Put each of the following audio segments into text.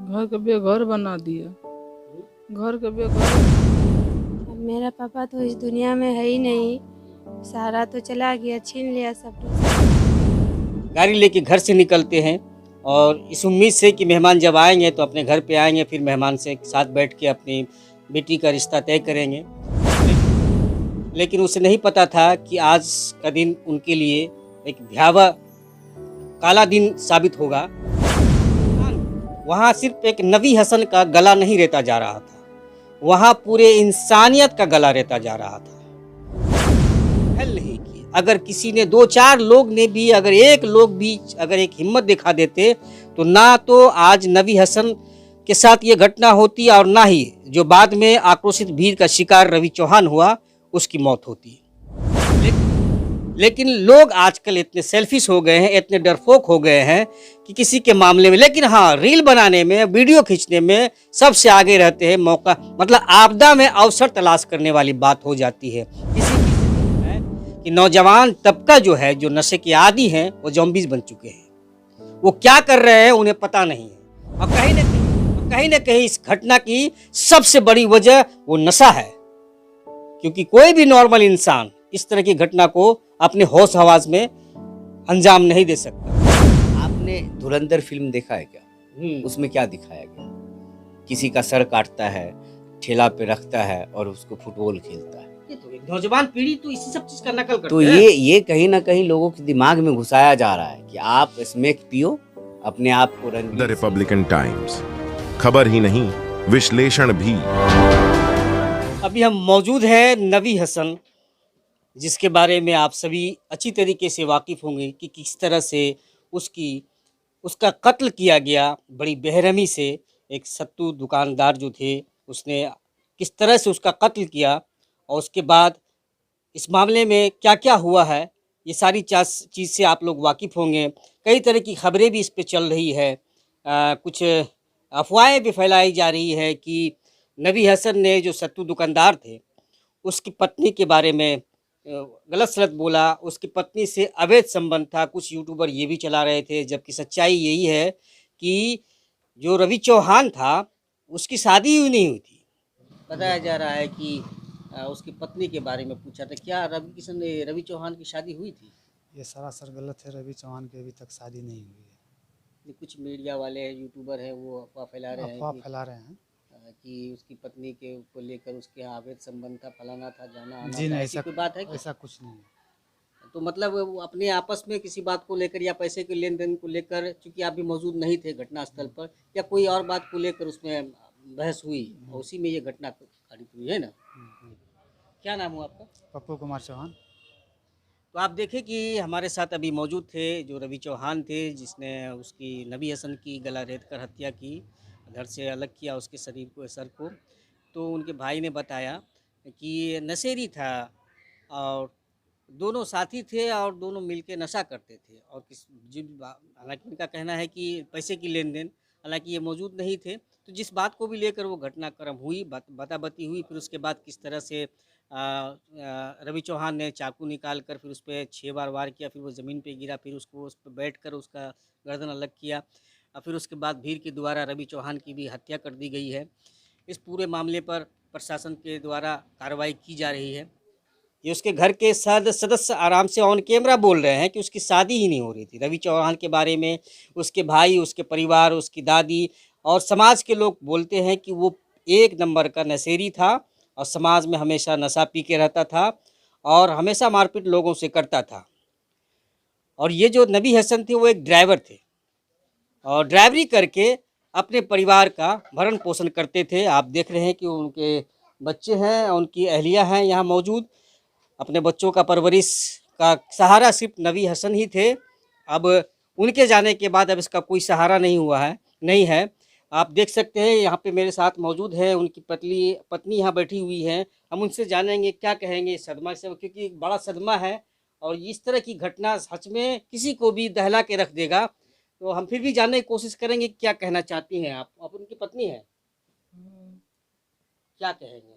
घर के बेघर बना दिया। घर के बेघर। अब मेरा पापा तो इस दुनिया में है ही नहीं, सहारा तो चला गया, छीन लिया सब कुछ। गाड़ी लेके घर से निकलते हैं और इस उम्मीद से कि मेहमान जब आएंगे तो अपने घर पे आएंगे, फिर मेहमान से साथ बैठ के अपनी बेटी का रिश्ता तय करेंगे। लेकिन उसे नहीं पता था कि आज का दिन उनके लिए एक भयावह काला दिन साबित होगा। वहाँ सिर्फ एक नबी हसन का गला नहीं रेता जा रहा था, वहाँ पूरे इंसानियत का गला रेता जा रहा था। हल नहीं की, अगर किसी ने दो चार लोग ने भी, अगर एक लोग भी अगर एक हिम्मत दिखा देते तो ना तो आज नबी हसन के साथ ये घटना होती और ना ही जो बाद में आक्रोशित भीड़ का शिकार रवि चौहान हुआ उसकी मौत होती। लेकिन लोग आजकल इतने सेल्फिश हो गए हैं, इतने डरपोक हो गए हैं कि किसी के मामले में, लेकिन हाँ रील बनाने में, वीडियो खींचने में सबसे आगे रहते हैं। मौका मतलब आपदा में अवसर तलाश करने वाली बात हो जाती है। कि नौजवान तबका जो है, जो नशे के आदी हैं, वो ज़ॉम्बीज बन चुके हैं। वो क्या कर रहे हैं उन्हें पता नहीं है। और कहीं ना कहीं इस घटना की सबसे बड़ी वजह वो नशा है, क्योंकि कोई भी नॉर्मल इंसान इस तरह की घटना को अपने होश हवास में अंजाम नहीं दे सकता। आपने धुरंधर फिल्म देखा है क्या? उसमें क्या दिखाया गया? किसी का सर काटता है, ठेला पे रखता है और उसको फुटबॉल खेलता है। ये तो एक नौजवान पीढ़ी तो इसी सब चीज का नकल करते तो हैं। ये कहीं ना कहीं लोगों के दिमाग में घुसाया जा रहा है कि आप स्मैक पियो, अपने आप को द रिपब्लिकन टाइम्स, खबर ही नहीं विश्लेषण भी। अभी हम मौजूद हैं नबी हसन, जिसके बारे में आप सभी अच्छी तरीके से वाकिफ़ होंगे कि किस तरह से उसका कत्ल किया गया बड़ी बेरहमी से। एक सत्तू दुकानदार जो थे, उसने किस तरह से उसका कत्ल किया और उसके बाद इस मामले में क्या क्या हुआ है, ये सारी चीज़ से आप लोग वाकिफ़ होंगे। कई तरह की खबरें भी इस पे चल रही है, कुछ अफवाहें भी फैलाई जा रही है कि नबी हसन ने, जो सत्तू दुकानदार थे, उसकी पत्नी के बारे में गलत सलत बोला, उसकी पत्नी से अवैध संबंध था। कुछ यूट्यूबर ये भी चला रहे थे, जबकि सच्चाई यही है कि जो रवि चौहान था उसकी शादी ही नहीं हुई थी। बताया जा रहा है कि उसकी पत्नी के बारे में पूछा था, क्या रवि चौहान की शादी हुई थी? ये सरासर गलत है। रवि चौहान की अभी तक शादी नहीं हुई है। कुछ मीडिया वाले यूट्यूबर हैं वो अफवाह फैला रहे हैं कि उसकी पत्नी के को लेकर उसके यहाँ अवैध संबंध था, फलाना था, जाना आना जी था। नहीं, ऐसी कोई बात है? ऐसा कुछ नहीं है। तो मतलब वो अपने आपस में किसी बात को लेकर या पैसे के लेन देन को लेकर, चूंकि आप भी मौजूद नहीं थे घटना स्थल पर, या कोई और बात को लेकर उसमें बहस हुई और उसी में ये घटना घटित हुई है ना? क्या नाम हुआ आपका? पप्पू कुमार चौहान। तो आप देखें कि हमारे साथ अभी मौजूद थे जो रवि चौहान थे, जिसने उसकी नबी हसन की गला रेत कर हत्या की, घर से अलग किया उसके शरीर को, सर को। तो उनके भाई ने बताया कि ये नशेड़ी था और दोनों साथी थे और दोनों मिलके नशा करते थे। और हालांकि इनका कहना है कि पैसे की लेन देन, हालांकि ये मौजूद नहीं थे। तो जिस बात को भी लेकर वो घटनाक्रम हुई, बताबती हुई, फिर उसके बाद किस तरह से रवि चौहान ने चाकू निकाल कर फिर उस पर 6 बार वार किया, फिर वो ज़मीन पे गिरा, फिर उसको उस पर बैठ कर उसका गर्दन अलग किया और फिर उसके बाद भीड़ के द्वारा रवि चौहान की भी हत्या कर दी गई है। इस पूरे मामले पर प्रशासन के द्वारा कार्रवाई की जा रही है। ये उसके घर के सदस्य आराम से ऑन कैमरा बोल रहे हैं कि उसकी शादी ही नहीं हो रही थी। रवि चौहान के बारे में उसके भाई, उसके परिवार, उसकी दादी और समाज के लोग बोलते हैं कि वो एक नंबर का नशेड़ी था और समाज में हमेशा नशा पी के रहता था और हमेशा मारपीट लोगों से करता था। और ये जो नबी हसन थे वो एक ड्राइवर थे और ड्राइवरी करके अपने परिवार का भरण पोषण करते थे। आप देख रहे हैं कि उनके बच्चे हैं, उनकी अहलिया हैं यहाँ मौजूद। अपने बच्चों का परवरिश का सहारा सिर्फ नबी हसन ही थे। अब उनके जाने के बाद अब इसका कोई सहारा नहीं है। आप देख सकते हैं यहाँ पे मेरे साथ मौजूद है उनकी पत्नी यहाँ बैठी हुई है। हम उनसे जानेंगे क्या कहेंगे इस सदमा से, क्योंकि एक बड़ा सदमा है और इस तरह की घटना सच में किसी को भी दहला के रख देगा। तो हम फिर भी जानने की कोशिश करेंगे क्या कहना चाहती हैं आप उनकी पत्नी हैं, क्या कहेंगे?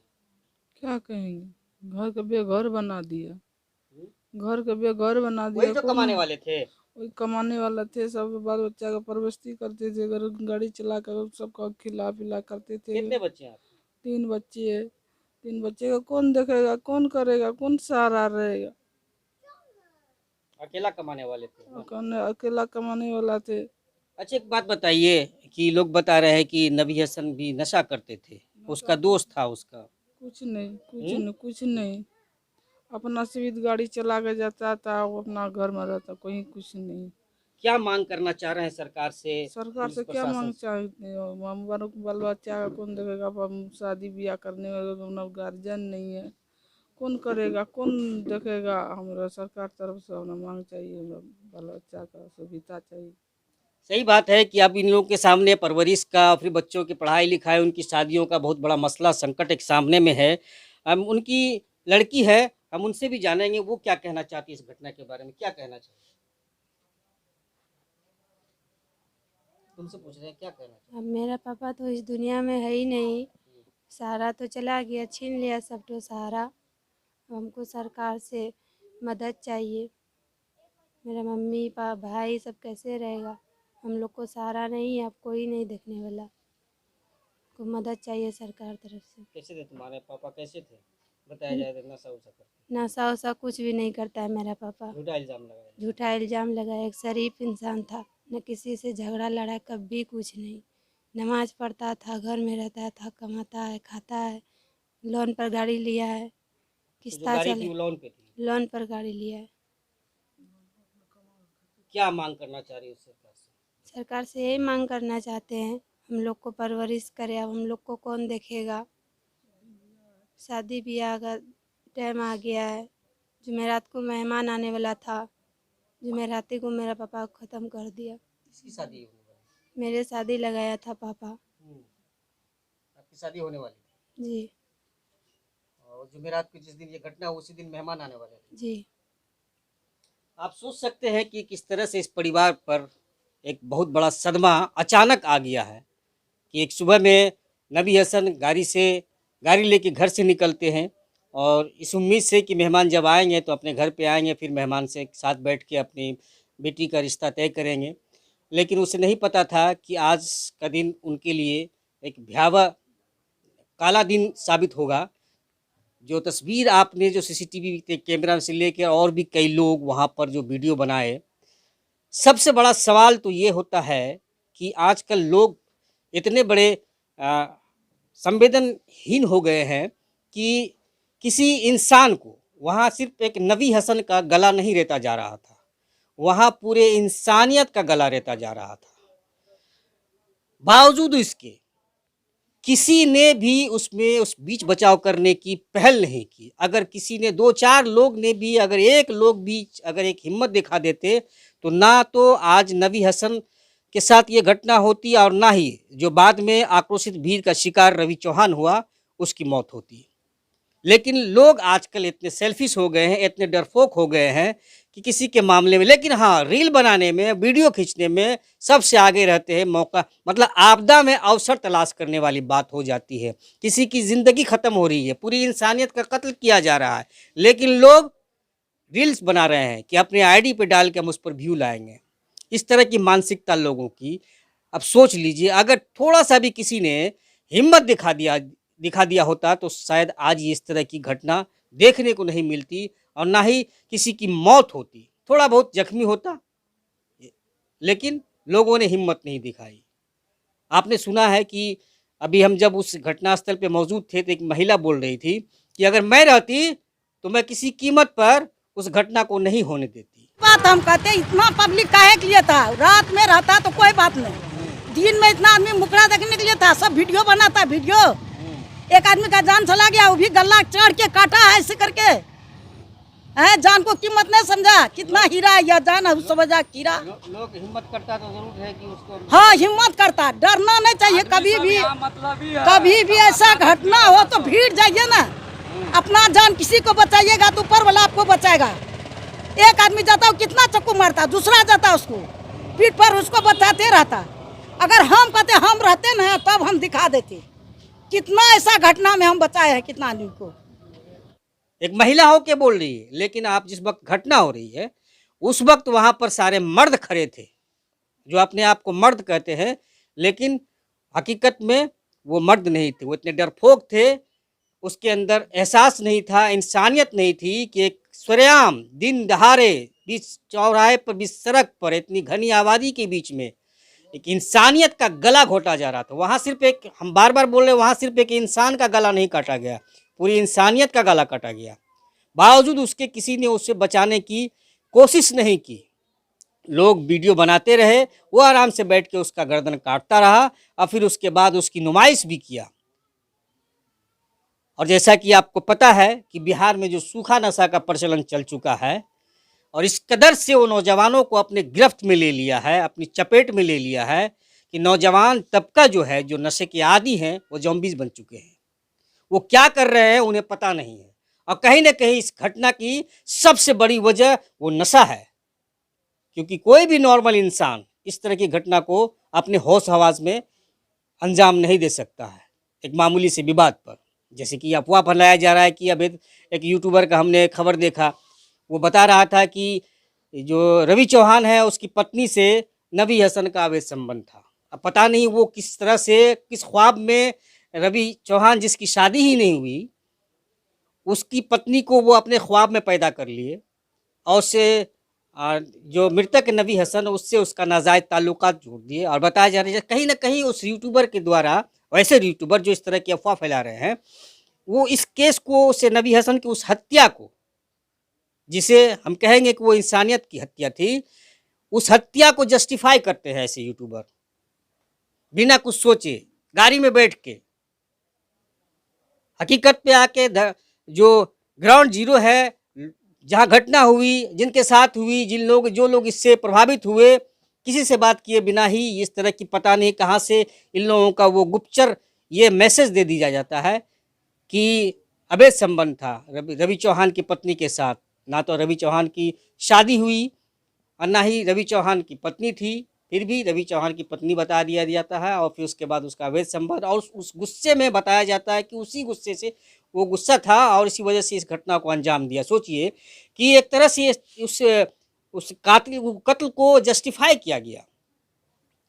क्या कहेंगे? घर के बेघर बना दिया। घर के बेघर बना दिया। वही तो कमाने वाले थे। वही कमाने वाला थे, सब बाल बच्चा का परवरिश करते थे, अगर गाड़ी चला कर सबका खिला पिला करते थे। कितने बच्चे हैं आपके? 3 बच्चे है। 3 बच्चे का कौन देखेगा, कौन करेगा, कौन सहारा रहेगा? अकेला कमाने वाले थे? कौन अकेला कमाने वाला थे। अच्छा, एक बात बताइए कि लोग बता रहे हैं कि नबी हसन भी नशा करते थे, उसका दोस्त था उसका। कुछ नहीं, कुछ नहीं। अपना स्विफ्ट गाड़ी चला के जाता था, वो अपना घर में रहता, कोई कुछ नहीं। क्या मांग करना चाह रहे हैं सरकार से? सरकार से पुलिस क्या प्रशासन मांग से? चाहते हो? हम बाल बच्चा का कौन देखेगा? अब हम शादी ब्याह करने वाले गार्जियन नहीं है, कौन करेगा, कौन देखेगा? हमारा सरकार तरफ से हमें मांग चाहिए, हमरा बाल बच्चा का सुविधा चाहिए। सही बात है कि अब इन लोगों के सामने परवरिश का, फिर बच्चों की पढ़ाई लिखाई, उनकी शादियों का बहुत बड़ा मसला संकट एक सामने में है। हम उनकी लड़की है, हम उनसे भी जानेंगे वो क्या कहना चाहती है इस घटना के बारे में। क्या कहना चाहिए? तुमसे पूछ रहे हैं क्या कहना चाहिए? अब मेरा पापा तो इस दुनिया में है ही नहीं, सहारा तो चला गया, छीन लिया सब तो सहारा। अब हमको सरकार से मदद चाहिए। मेरा मम्मी भाई सब कैसे रहेगा? हम लोग को सहारा नहीं है, अब कोई नहीं देखने वाला। को मदद चाहिए सरकार तरफ से। कैसे थे तुम्हारे पापा, कैसे थे? बताया जाए तो नशा उशा करते? नशा वशा कुछ भी नहीं करता है मेरा पापा। झूठा इल्जाम लगाया। झूठा इल्ज़ाम लगाया। एक शरीफ इंसान था, न किसी से झगड़ा लड़ा, कभी कुछ नहीं। नमाज पढ़ता था, घर में रहता था, कमाता है, खाता है। लोन पर गाड़ी लिया है, तो जो किस्ता गाड़ी थी चले, वो लोन पे थी। लोन पर गाड़ी लिया है। क्या मांग करना चाह रही है उस सरकार से? सरकार से यही मांग करना चाहते हैं, हम लोग को परवरिश करे। अब हम लोग को कौन देखेगा? शादी ब्याह का टाइम आ गया है। जुमेरात को मेहमान आने वाला था, जुमेराती को मेरा पापा ख़त्म कर दिया। किसकी शादी होने वाली? मेरे शादी लगाया था पापा। आपकी शादी होने वाली थी जी और जुमेरात को जिस दिन ये घटना हुई, उसी दिन मेहमान आने वाले थे। जी। आप सोच सकते हैं कि किस तरह से इस परिवार पर एक बहुत बड़ा सदमा अचानक आ गया है कि एक सुबह में नबी हसन गाड़ी लेके घर से निकलते हैं और इस उम्मीद से कि मेहमान जब आएंगे तो अपने घर पे आएंगे, फिर मेहमान से साथ बैठ के अपनी बेटी का रिश्ता तय करेंगे। लेकिन उसे नहीं पता था कि आज का दिन उनके लिए एक भयावह काला दिन साबित होगा। जो तस्वीर आपने जो सीसीटीवी के कैमरा से लेकर और भी कई लोग वहाँ पर जो वीडियो बनाए, सबसे बड़ा सवाल तो ये होता है कि आजकल लोग इतने बड़े संवेदनहीन हो गए हैं कि किसी इंसान को वहाँ सिर्फ एक नबी हसन का गला नहीं रेता जा रहा था, वहाँ पूरे इंसानियत का गला रेता जा रहा था। बावजूद इसके किसी ने भी उसमें उस बीच बचाव करने की पहल नहीं की। अगर किसी ने 2-4 लोग ने भी, अगर एक लोग भी अगर एक हिम्मत दिखा देते तो ना तो आज नबी हसन के साथ ये घटना होती और ना ही जो बाद में आक्रोशित भीड़ का शिकार रवि चौहान हुआ उसकी मौत होती। लेकिन लोग आजकल इतने सेल्फिश हो गए हैं, इतने डरपोक हो गए हैं कि किसी के मामले में, लेकिन हाँ रील बनाने में, वीडियो खींचने में सबसे आगे रहते हैं। मौका मतलब आपदा में अवसर तलाश करने वाली बात हो जाती है। किसी की ज़िंदगी ख़त्म हो रही है, पूरी इंसानियत का कत्ल किया जा रहा है, लेकिन लोग रील्स बना रहे हैं कि अपने आईडी पे डाल के हम उस पर व्यू लाएंगे। इस तरह की मानसिकता लोगों की। अब सोच लीजिए, अगर थोड़ा सा भी किसी ने हिम्मत दिखा दिया होता तो शायद आज ये इस तरह की घटना देखने को नहीं मिलती और ना ही किसी की मौत होती, थोड़ा बहुत जख्मी होता, लेकिन लोगों ने हिम्मत नहीं दिखाई। आपने सुना है कि अभी हम जब उस घटनास्थल पे मौजूद थे तो एक महिला बोल रही थी कि अगर मैं रहती तो मैं किसी कीमत पर उस घटना को नहीं होने देती। बात हम कहते इतना पब्लिक काहे के लिए था? रात में रहता तो कोई बात नहीं, दिन में इतना आदमी मुकरा देखने के लिए था, सब वीडियो बनाता। वीडियो एक आदमी का जान चला गया, वो भी गला चढ़ के काटा है ऐसे करके। है जान को कीमत नहीं समझा, कितना हीरा है यह जान है, समझा कीरा। लोग हिम्मत करता तो जरूर है कि उसको, हाँ हिम्मत करता, डरना नहीं चाहिए कभी भी ऐसा घटना हो तो भीड़ जाइए ना, अपना जान किसी को बचाइएगा तो ऊपर वाला आपको बचाएगा। एक आदमी जाता हो कितना चक्कू मारता, दूसरा जाता उसको पीठ पर उसको बचाते रहता। अगर हम कहते हम रहते ना तब हम दिखा देते, कितना ऐसा घटना में हम बचाए हैं कितना आदमी को। एक महिला हो के बोल रही है, लेकिन आप जिस वक्त घटना हो रही है उस वक्त वहाँ पर सारे मर्द खड़े थे जो अपने आप को मर्द कहते हैं, लेकिन हकीकत में वो मर्द नहीं थे। वो इतने डरपोक थे, उसके अंदर एहसास नहीं था, इंसानियत नहीं थी कि एक सरेआम दिन दहाड़े बीच चौराहे पर, बीच सड़क पर, इतनी घनी आबादी के बीच में एक इंसानियत का गला घोटा जा रहा था। वहाँ सिर्फ एक, हम बार बार बोल रहे हैं, वहाँ सिर्फ एक इंसान का गला नहीं काटा गया, पूरी इंसानियत का गला काटा गया। बावजूद उसके किसी ने उससे बचाने की कोशिश नहीं की। लोग वीडियो बनाते रहे, वो आराम से बैठ के उसका गर्दन काटता रहा और फिर उसके बाद उसकी नुमाइश भी किया। और जैसा कि आपको पता है कि बिहार में जो सूखा नशा का प्रचलन चल चुका है और इस कदर से वो नौजवानों को अपने गिरफ्त में ले लिया है, अपनी चपेट में ले लिया है कि नौजवान तबका जो है, जो नशे के आदी हैं, वो ज़ॉम्बीज़ बन चुके हैं। वो क्या कर रहे हैं उन्हें पता नहीं है। और कहीं ना कहीं इस घटना की सबसे बड़ी वजह वो नशा है, क्योंकि कोई भी नॉर्मल इंसान इस तरह की घटना को अपने होश हवास में अंजाम नहीं दे सकता है एक मामूली से विवाद पर। जैसे कि अफवाह फैलाया जा रहा है कि अब एक यूट्यूबर का हमने खबर देखा, वो बता रहा था कि जो रवि चौहान है उसकी पत्नी से नबी हसन का अवैध संबंध था। अब पता नहीं वो किस तरह से, किस ख्वाब में रवि चौहान जिसकी शादी ही नहीं हुई, उसकी पत्नी को वो अपने ख्वाब में पैदा कर लिए और उससे जो मृतक नबी हसन, उससे उसका नाजायज़ ताल्लुकात जोड़ दिए। और बताया जा रहा है कहीं ना कहीं उस यूट्यूबर के द्वारा, वैसे यूट्यूबर जो इस तरह की अफवाह फैला रहे हैं, वो इस केस को, से नबी हसन की उस हत्या को, जिसे हम कहेंगे कि वो इंसानियत की हत्या थी, उस हत्या को जस्टिफाई करते हैं ऐसे यूट्यूबर, बिना कुछ सोचे, गाड़ी में बैठ के। हकीकत पे आके जो ग्राउंड जीरो है, जहाँ घटना हुई, जिनके साथ हुई, जो लोग इससे प्रभावित हुए, किसी से बात किए बिना ही इस तरह की पता नहीं कहाँ से इन लोगों का वो गुप्तचर ये मैसेज दे दिया जाता है कि अवैध संबंध था रवि चौहान की पत्नी के साथ। ना तो रवि चौहान की शादी हुई और ना ही रवि चौहान की पत्नी थी, फिर भी रवि चौहान की पत्नी बता दिया जाता है और फिर उसके बाद उसका अवैध संबंध। और उस गुस्से में बताया जाता है कि उसी गुस्से से, वो गुस्सा था और इसी वजह से इस घटना को अंजाम दिया। सोचिए कि एक तरह से उस कत्ल को जस्टिफाई किया गया।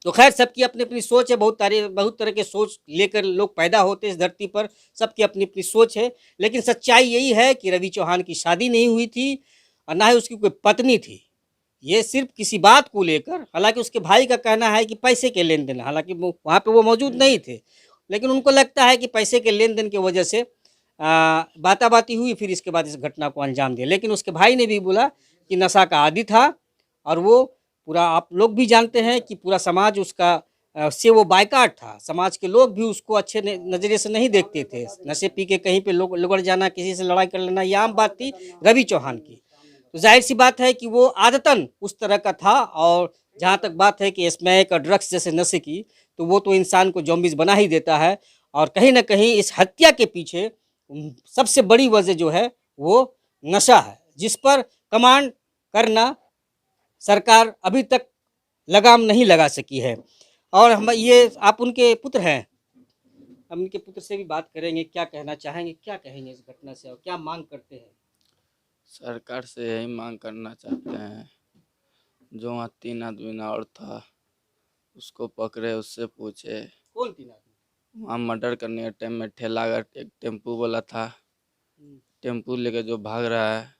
तो खैर, सबकी अपनी अपनी सोच है, बहुत तरह के सोच लेकर लोग पैदा होते इस धरती पर, सबकी अपनी अपनी सोच है। लेकिन सच्चाई यही है कि रवि चौहान की शादी नहीं हुई थी और ना ही उसकी कोई पत्नी थी। ये सिर्फ किसी बात को लेकर, हालांकि उसके भाई का कहना है कि पैसे के लेन देन, हालांकि वहाँ पे वो मौजूद नहीं थे, लेकिन उनको लगता है कि पैसे के लेन देन की वजह से बाताबाती हुई, फिर इसके बाद इस घटना को अंजाम दिया। लेकिन उसके भाई ने भी बोला कि नशा का आदी था और वो पूरा, आप लोग भी जानते हैं कि पूरा समाज उसका से वो बायकाट था। समाज के लोग भी उसको अच्छे नज़रिए से नहीं देखते थे। नशे पी के कहीं पे लोग लुगड़ जाना, किसी से लड़ाई कर लेना, ये आम बात थी रवि चौहान की। तो जाहिर सी बात है कि वो आदतन उस तरह का था। और जहाँ तक बात है कि स्मैक और ड्रग्स जैसे नशे की, तो वो तो इंसान को ज़ॉम्बीज़ बना ही देता है। और कहीं ना कहीं इस हत्या के पीछे सबसे बड़ी वजह जो है वो नशा है, जिस पर कमांड करना सरकार अभी तक लगाम नहीं लगा सकी है। और हम ये, आप उनके पुत्र हैं, हम उनके पुत्र से भी बात करेंगे, क्या कहना चाहेंगे, क्या कहेंगे इस घटना से और क्या मांग करते हैं? सरकार से यही मांग करना चाहते हैं, जो वहाँ 3 आदमी और था उसको पकड़े, उससे पूछे। कौन 3 आदमी? वहाँ मर्डर करने के टाइम में ठेला का एक टेम्पू वाला था, टेम्पू लेके जो भाग रहा है,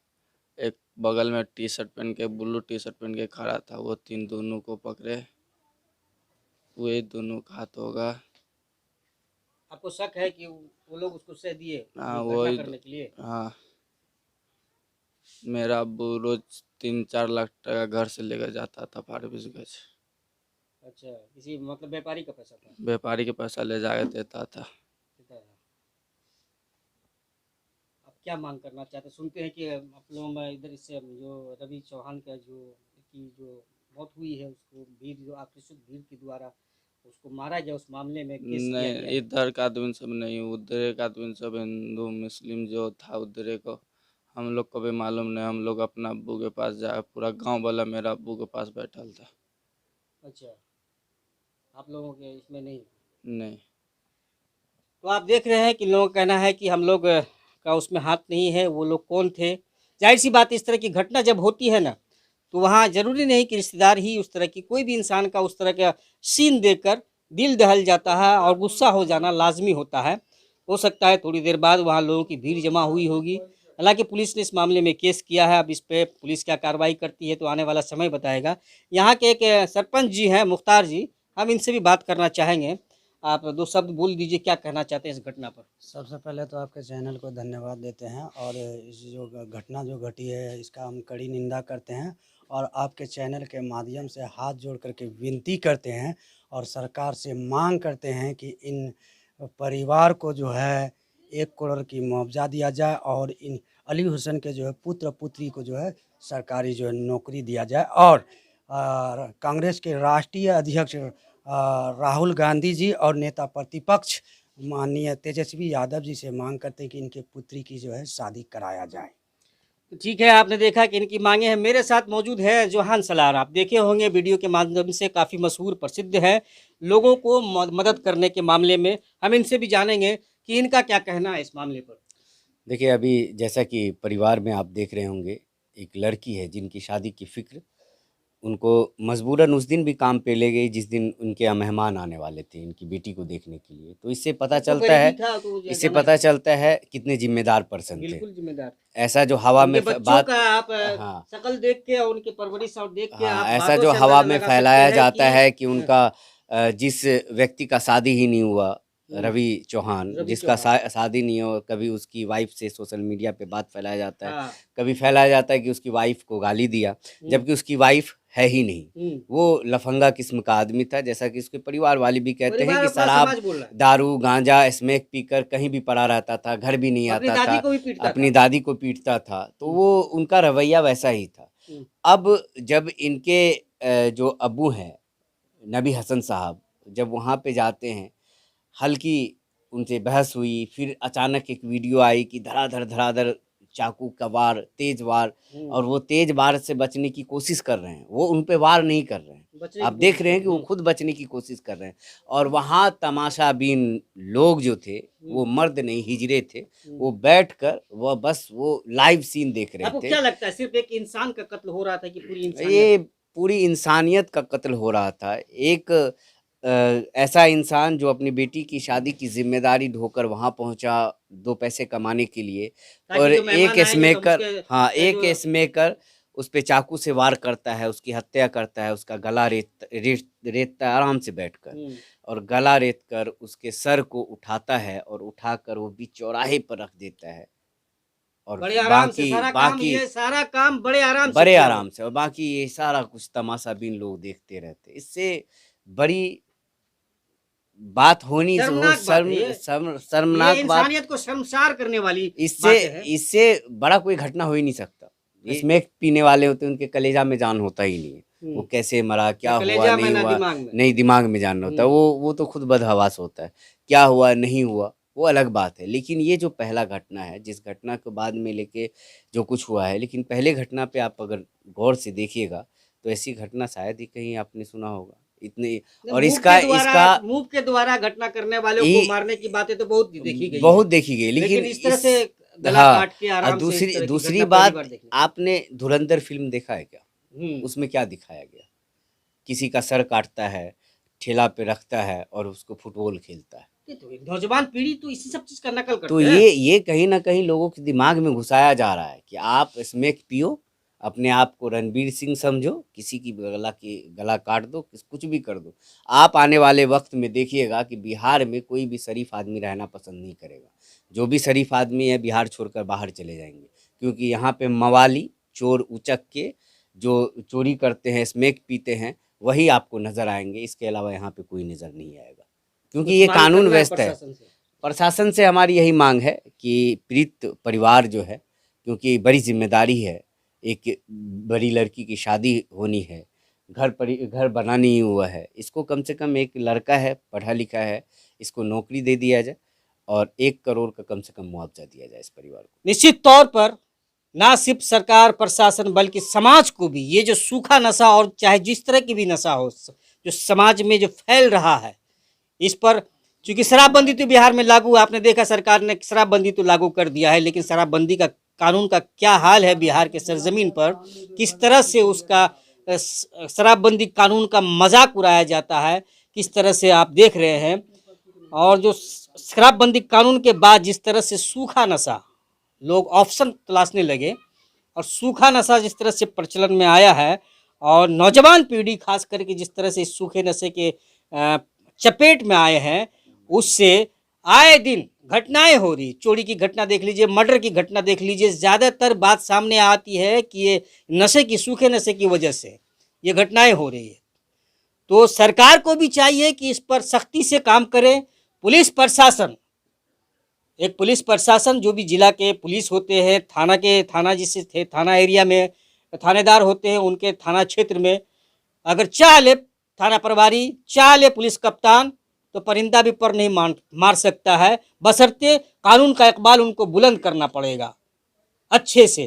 एक बगल में टी शर्ट पहन के, ब्लू टी शर्ट पहन के खड़ा था, वो 3 दोनों को पकड़े, वही दोनों का हाथ होगा। आपको शक है कि वो लोग उसको सह दिए हाँ, वही करने के लिए? हाँ, मेरा अब्बू रोज 3-4 लाख टका घर से लेकर जाता था फारबिसगंज। अच्छा, किसी मतलब व्यापारी का पैसा था? व्यापारी के पैसा ले जाकर देता था। आप क्या मांग करना चाहते? सुनते हैं कि आप लोगों में इधर इससे जो रवि चौहान का जो मौत हुई है, उसको भीड़, जो आक्रोशित भीड़ के द्वारा उसको मारा गया, उस मामले में केस किया नहीं, गया। इधर का आदमी सब नहीं, उधर का आदमी सब, हिंदू मुस्लिम जो था उधर को, हम लोग को भी मालूम नहीं। हम लोग अपना अब्बू के पास जाए, पूरा गांव वाला मेरा अब्बू के पास बैठा था। अच्छा, आप लोगों के इसमें नहीं? नहीं। तो आप देख रहे हैं कि लोगों का कहना है कि हम लोग का उसमें हाथ नहीं है। वो लोग कौन थे? जाहिर सी बात, इस तरह की घटना जब होती है ना, तो वहाँ ज़रूरी नहीं कि रिश्तेदार ही उस तरह की, कोई भी इंसान का उस तरह का सीन देखकर दिल दहल जाता है और गुस्सा हो जाना लाजमी होता है। हो सकता है थोड़ी देर बाद वहाँ लोगों की भीड़ जमा हुई होगी। हालांकि पुलिस ने इस मामले में केस किया है, अब इस पे पुलिस क्या कार्रवाई करती है तो आने वाला समय बताएगा। यहाँ के एक सरपंच जी हैं, मुख्तार जी, हम इनसे भी बात करना चाहेंगे। आप 2 शब्द बोल दीजिए, क्या कहना चाहते हैं इस घटना पर? सबसे पहले तो आपके चैनल को धन्यवाद देते हैं और इस जो घटना जो घटी है इसका हम कड़ी निंदा करते हैं और आपके चैनल के माध्यम से हाथ जोड़ करके विनती करते हैं और सरकार से मांग करते हैं कि इन परिवार को जो है 1 करोड़ की मुआवजा दिया जाए और इन अली हुसैन के जो है पुत्र पुत्री को जो है सरकारी जो है नौकरी दिया जाए और कांग्रेस के राष्ट्रीय अध्यक्ष राहुल गांधी जी और नेता प्रतिपक्ष माननीय तेजस्वी यादव जी से मांग करते हैं कि इनके पुत्री की जो है शादी कराया जाए। ठीक है, आपने देखा कि इनकी मांगे हैं। मेरे साथ मौजूद है जोहान सलार, आप देखे होंगे वीडियो के माध्यम से, काफ़ी मशहूर प्रसिद्ध है लोगों को मदद करने के मामले में। हम इनसे भी जानेंगे कि इनका क्या कहना है इस मामले पर। देखिए, अभी जैसा कि परिवार में आप देख रहे होंगे, एक लड़की है जिनकी शादी की फ़िक्र उनको मजबूरन उस दिन भी काम पे ले गई जिस दिन उनके यहाँ मेहमान आने वाले थे इनकी बेटी को देखने के लिए। तो इससे पता चलता है कितने जिम्मेदार पर्सन थे। बिल्कुल जिम्मेदार। ऐसा जो हवा में बच्चों बात का आप हाँ शक्ल देख के और उनके परवरिश और देख के हाँ आप ऐसा बातों जो से हवा अंदाजा में लगा फैलाया सकते हैं जाता है कि उनका जिस व्यक्ति का शादी ही नहीं हुआ, रवि चौहान, जिसका शादी नहीं हो, कभी उसकी वाइफ से सोशल मीडिया पे बात फैलाया जाता है, कभी फैलाया जाता है कि उसकी वाइफ को गाली दिया, जबकि उसकी वाइफ है ही नहीं। वो लफंगा किस्म का आदमी था, जैसा कि उसके परिवार वाले भी कहते हैं कि शराब, दारू, गांजा, स्मैक पीकर कहीं भी पड़ा रहता था, घर भी नहीं आता था, अपनी दादी को पीटता था। तो वो उनका रवैया वैसा ही था। अब जब इनके जो अब्बू हैं नबी हसन साहब, जब वहाँ पे जाते हैं, हल्की उनसे बहस हुई, फिर अचानक एक वीडियो आई कि धड़ाधड़ चाकू का वार, तेज वार, और वो तेज वार से बचने की कोशिश कर रहे हैं, वो उन पे वार नहीं कर रहे हैं। आप देख रहे हैं कि वो खुद बचने की कोशिश कर रहे हैं। और वहाँ तमाशाबीन लोग जो थे, वो मर्द नहीं हिजड़े थे, वो बैठकर वो बस वो लाइव सीन देख रहे थे। आपको क्या लगता है, सिर्फ एक इंसान का कत्ल हो रहा था कि पूरी इंसानियत? ये पूरी इंसानियत का कत्ल हो रहा था। एक ऐसा इंसान जो अपनी बेटी की शादी की जिम्मेदारी ढोकर वहां पहुंचा 2 पैसे कमाने के लिए, और एक स्मैकर उस पे चाकू से वार करता है, उसकी हत्या करता है, उसका गला रेतता है आराम से बैठकर, और गला रेत कर उसके सर को उठाता है और उठाकर वो बीच चौराहे पर रख देता है। और बड़े आराम से सारा काम बड़े आराम से, और बाकी ये सारा कुछ तमाशाबीन लोग देखते रहते। इससे बड़ी बात होनी शर्मनाक बात, इंसानियत को शर्मसार करने वाली इससे बड़ा कोई घटना हो ही नहीं सकता। इसमें पीने वाले होते हैं, उनके कलेजा में जान होता ही नहीं है, वो कैसे मरा, क्या हुआ नहीं हुआ, नहीं दिमाग में जान होता, वो तो खुद बदहवास होता है। क्या हुआ नहीं हुआ वो अलग बात है। लेकिन ये जो पहला घटना है, जिस घटना के बाद में लेके जो कुछ हुआ है, लेकिन पहले घटना पे आप अगर गौर से देखिएगा तो ऐसी घटना शायद ही कहीं आपने सुना होगा। इतने और इसका मूव के द्वारा घटना करने वालों को मारने की बातें तो बहुत देखी गई, लेकिन इस तरह से गला काट के आराम से दूसरी बात, आपने धुरंधर फिल्म देखा है क्या? उसमें क्या दिखाया गया? किसी का सर काटता है, ठेला पे रखता है और उसको फुटबॉल खेलता है। तो नौजवान पीढ़ी तो इसी सब चीज का नकल करते तो हैं। ये कहीं ना कहीं लोगों के दिमाग में घुसाया जा रहा है कि आप स्मैक पियो, अपने आप को रणवीर सिंह समझो, किसी की गला काट दो, कुछ भी कर दो। आप आने वाले वक्त में देखिएगा कि बिहार में कोई भी शरीफ आदमी रहना पसंद नहीं करेगा। जो भी शरीफ आदमी है बिहार छोड़कर बाहर चले जाएंगे, क्योंकि यहाँ पे मवाली, चोर उचक के जो चोरी करते हैं, स्मैक पीते हैं, वही आपको नज़र आएंगे। इसके अलावा यहाँ पे कोई नज़र नहीं आएगा, क्योंकि ये कानून व्यवस्था है। प्रशासन से हमारी यही मांग है कि पीड़ित परिवार जो है, क्योंकि बड़ी जिम्मेदारी है, एक बड़ी लड़की की शादी होनी है, घर बनानी ही हुआ है, इसको कम से कम, एक लड़का है पढ़ा लिखा है, इसको नौकरी दे दिया जाए और 1 करोड़ का कम से कम मुआवजा दिया जाए इस परिवार को। निश्चित तौर पर ना सिर्फ सरकार प्रशासन बल्कि समाज को भी ये जो सूखा नशा, और चाहे जिस तरह की भी नशा हो, जो समाज में जो फैल रहा है, इस पर, चूंकि शराबबंदी तो बिहार में लागू, आपने देखा सरकार ने शराबबंदी तो लागू कर दिया है, लेकिन शराबबंदी का कानून का क्या हाल है बिहार के सरजमीन पर, किस तरह से उसका शराबबंदी कानून का मजाक उड़ाया जाता है, किस तरह से आप देख रहे हैं। और जो शराबबंदी कानून के बाद जिस तरह से सूखा नशा लोग ऑप्शन तलाशने लगे और सूखा नशा जिस तरह से प्रचलन में आया है और नौजवान पीढ़ी खास करके जिस तरह से इस सूखे नशे के चपेट में आए हैं, उससे आए दिन घटनाएं हो रही। चोरी की घटना देख लीजिए, मर्डर की घटना देख लीजिए, ज़्यादातर बात सामने आती है कि ये नशे की, सूखे नशे की वजह से ये घटनाएं हो रही है। तो सरकार को भी चाहिए कि इस पर सख्ती से काम करे। पुलिस प्रशासन, एक पुलिस प्रशासन जो भी जिला के पुलिस होते हैं, थाना जिससे थे थाना एरिया में थानेदार होते हैं, उनके थाना क्षेत्र में अगर चाह ले थाना प्रभारी, चाह ले पुलिस कप्तान, तो परिंदा भी पर नहीं मार सकता है, बशर्ते कानून का इकबाल उनको बुलंद करना पड़ेगा अच्छे से,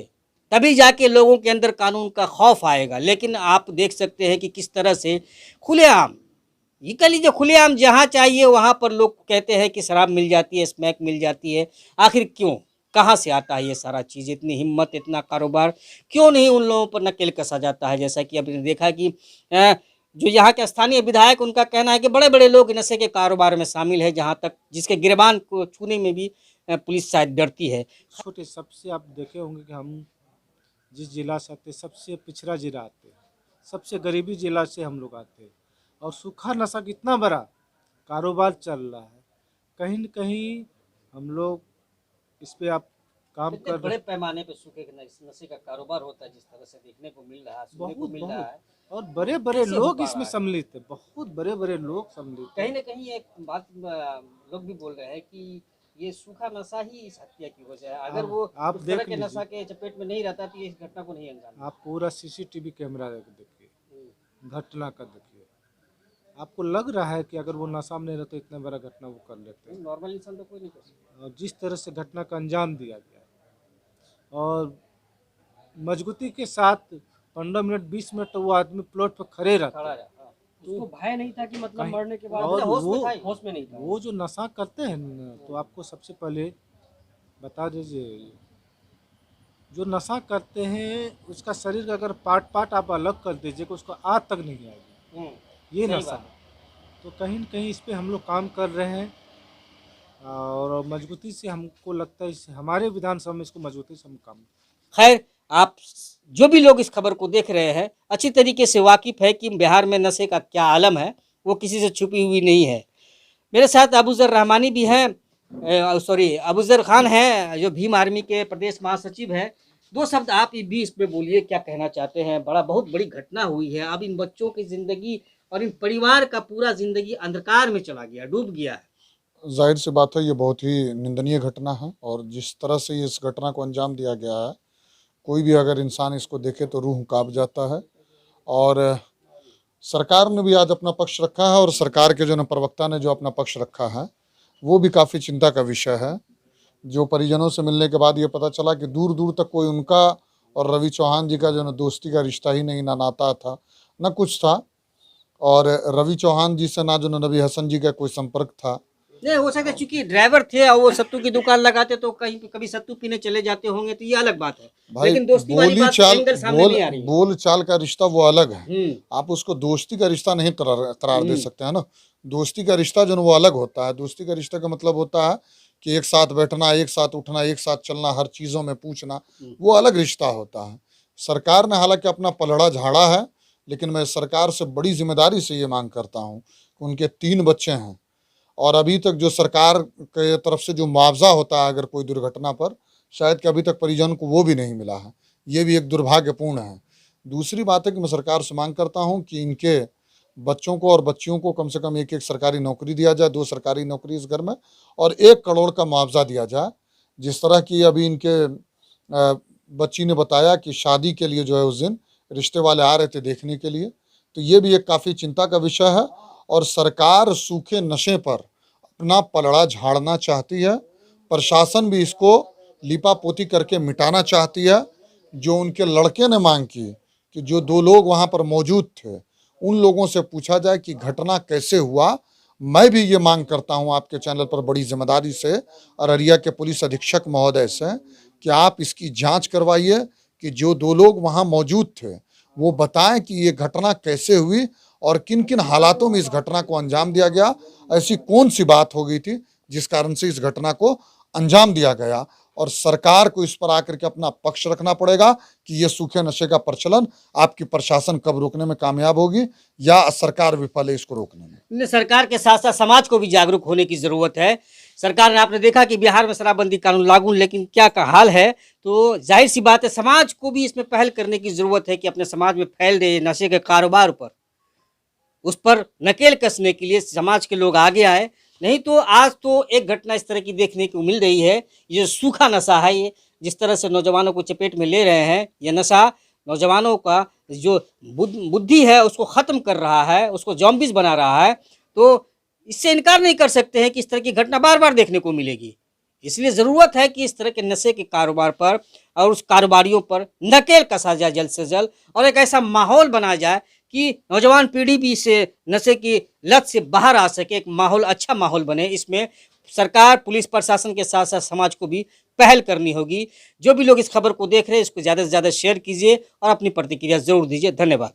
तभी जाके लोगों के अंदर कानून का खौफ आएगा। लेकिन आप देख सकते हैं कि किस तरह से खुलेआम, ये कह लीजिए खुलेआम, जहाँ चाहिए वहाँ पर लोग कहते हैं कि शराब मिल जाती है, स्मैक मिल जाती है। आखिर क्यों, कहाँ से आता है ये सारा चीज़, इतनी हिम्मत, इतना कारोबार क्यों नहीं उन लोगों पर नकेल कसा जाता है। जैसा कि अभी देखा कि जो यहाँ के स्थानीय विधायक, उनका कहना है कि बड़े बड़े लोग नशे के कारोबार में शामिल है, जहाँ तक जिसके गिरबान को छूने में भी पुलिस शायद डरती है। छोटे सबसे आप देखे होंगे कि हम जिस जिला से आते, सबसे पिछड़ा जिला आते, सबसे गरीबी जिला से हम लोग आते, और सूखा नशा कितना बड़ा कारोबार चल रहा है। कहीं न कहीं हम लोग इस पे आप काम कर बड़े पैमाने पे सूखे नशे का कारोबार होता है, जिस तरह से देखने को मिल रहा है, सुनने को मिल रहा है, और बड़े बड़े लोग इसमें सम्मिलित है, बहुत बड़े बड़े लोग सम्मिलित। कहीं ना कहीं एक बात लोग भी बोल रहे हैं कि ये सूखा नशा ही इस हत्या की वजह है। अगर वो आप उस तरह देख के नशा के चपेट में नहीं रहता तो ये इस घटना को नहीं अंजाम। आप पूरा सीसीटीवी कैमरा देखिए, घटना का देखिए, आपको लग रहा है कि अगर वो नशा में नहीं रहता इतना बड़ा घटना वो कर लेते। नॉर्मल इंसान तो कोई नहीं कर सकता। और जिस तरह से घटना का अंजाम दिया गया और मजबूती के साथ 15 मिनट 20 मिनट तो वो आदमी प्लॉट पर खड़े रहता है, उसको भय नहीं था कि मतलब मरने के बाद और होश में नहीं था। वो जो नशा करते हैं ना, तो आपको सबसे पहले बता दीजिए, जो नशा करते हैं उसका शरीर का अगर पार्ट आप अलग कर दीजिएगा, उसको आज तक नहीं आएगी ये नशा। तो कहीं न कहीं इस पे हम लोग काम कर रहे हैं और मजबूती से हमको लगता है हमारे विधानसभा में इसको मजबूती से हम काम। खैर, आप जो भी लोग इस खबर को देख रहे हैं अच्छी तरीके से वाकिफ़ है कि बिहार में नशे का क्या आलम है, वो किसी से छुपी हुई नहीं है। मेरे साथ अबूजर रहमानी भी हैं, अबूजर खान हैं जो भीम आर्मी के प्रदेश महासचिव हैं। दो शब्द आप भी इस पे बोलिए, क्या कहना चाहते हैं। बहुत बड़ी घटना हुई है, अब इन बच्चों की ज़िंदगी और इन परिवार का पूरा ज़िंदगी अंधकार में चला गया, डूब गया है। जाहिर सी बात है, ये बहुत ही निंदनीय घटना है और जिस तरह से इस घटना को अंजाम दिया गया है, कोई भी अगर इंसान इसको देखे तो रूह कांप जाता है। और सरकार ने भी आज अपना पक्ष रखा है और सरकार के जो प्रवक्ता ने जो अपना पक्ष रखा है वो भी काफ़ी चिंता का विषय है। जो परिजनों से मिलने के बाद ये पता चला कि दूर दूर तक कोई उनका और रवि चौहान जी का जो दोस्ती का रिश्ता ही नहीं, ना नाता था ना कुछ था, और रवि चौहान जी से ना जो नबी हसन जी का कोई संपर्क था। नहीं हो सकता, चूंकि ड्राइवर थे और वो सत्तू की दुकान लगाते तो कहीं कभी सत्तू पीने चले जाते होंगे तो ये अलग बात है। भाई, लेकिन दोस्ती वाली बात एंगल सामने नहीं आ रही। बोल चाल का रिश्ता वो अलग है, आप उसको दोस्ती का रिश्ता नहीं करार दे सकते हैं ना। दोस्ती का रिश्ता जो वो अलग होता है। दोस्ती का रिश्ता का मतलब होता है कि एक साथ बैठना, एक साथ उठना, एक साथ चलना, हर चीज़ों में पूछना, वो अलग रिश्ता होता है। सरकार ने हालांकि अपना पलड़ा झाड़ा है, लेकिन मैं सरकार से बड़ी जिम्मेदारी से ये मांग करता हूँ कि उनके 3 बच्चे हैं और अभी तक जो सरकार के तरफ से जो मुआवजा होता है अगर कोई दुर्घटना पर, शायद कि अभी तक परिजन को वो भी नहीं मिला है। ये भी एक दुर्भाग्यपूर्ण है। दूसरी बात है कि मैं सरकार से मांग करता हूँ कि इनके बच्चों को और बच्चियों को कम से कम एक सरकारी नौकरी दिया जाए, 2 सरकारी नौकरी इस घर में, और 1 करोड़ का मुआवजा दिया जाए। जिस तरह की अभी इनके बच्ची ने बताया कि शादी के लिए जो है उस दिन रिश्ते वाले आ रहे थे देखने के लिए, तो ये भी एक काफ़ी चिंता का विषय है। और सरकार सूखे नशे पर अपना पलड़ा झाड़ना चाहती है, प्रशासन भी इसको लिपापोती करके मिटाना चाहती है। जो उनके लड़के ने मांग की कि जो 2 लोग वहाँ पर मौजूद थे उन लोगों से पूछा जाए कि घटना कैसे हुआ। मैं भी ये मांग करता हूँ आपके चैनल पर बड़ी जिम्मेदारी से अररिया के पुलिस अधीक्षक महोदय से कि आप इसकी जांच करवाइए कि जो 2 लोग वहां मौजूद थे वो बताएं कि ये घटना कैसे हुई और किन किन हालातों में इस घटना को अंजाम दिया गया, ऐसी कौन सी बात हो गई थी जिस कारण से इस घटना को अंजाम दिया गया। और सरकार को इस पर आकर के अपना पक्ष रखना पड़ेगा कि ये सूखे नशे का प्रचलन आपकी प्रशासन कब रोकने में कामयाब होगी या सरकार विफल है इसको रोकने में। सरकार के साथ साथ समाज को भी जागरूक होने की ज़रूरत है। सरकार ने, आपने देखा कि बिहार में शराबबंदी कानून लागू, लेकिन क्या का हाल है, तो जाहिर सी बात है समाज को भी इसमें पहल करने की ज़रूरत है कि अपने समाज में फैल रहे नशे के कारोबार पर, उस पर नकेल कसने के लिए समाज के लोग आगे आए। नहीं तो आज तो एक घटना इस तरह की देखने को मिल रही है। ये सूखा नशा है, ये जिस तरह से नौजवानों को चपेट में ले रहे हैं, ये नशा नौजवानों का जो बुद्धि है उसको ख़त्म कर रहा है, उसको जॉम्बीज बना रहा है। तो इससे इनकार नहीं कर सकते हैं कि इस तरह की घटना बार बार देखने को मिलेगी। इसलिए ज़रूरत है कि इस तरह के नशे के कारोबार पर और उस कारोबारियों पर नकेल कसा जाए जल्द से जल्द, और एक ऐसा माहौल बनाया जाए कि नौजवान पीढ़ी भी इसे नशे की लत से बाहर आ सके, एक माहौल, अच्छा माहौल बने। इसमें सरकार, पुलिस प्रशासन के साथ साथ समाज को भी पहल करनी होगी। जो भी लोग इस खबर को देख रहे हैं इसको ज़्यादा से ज़्यादा शेयर कीजिए और अपनी प्रतिक्रिया ज़रूर दीजिए। धन्यवाद।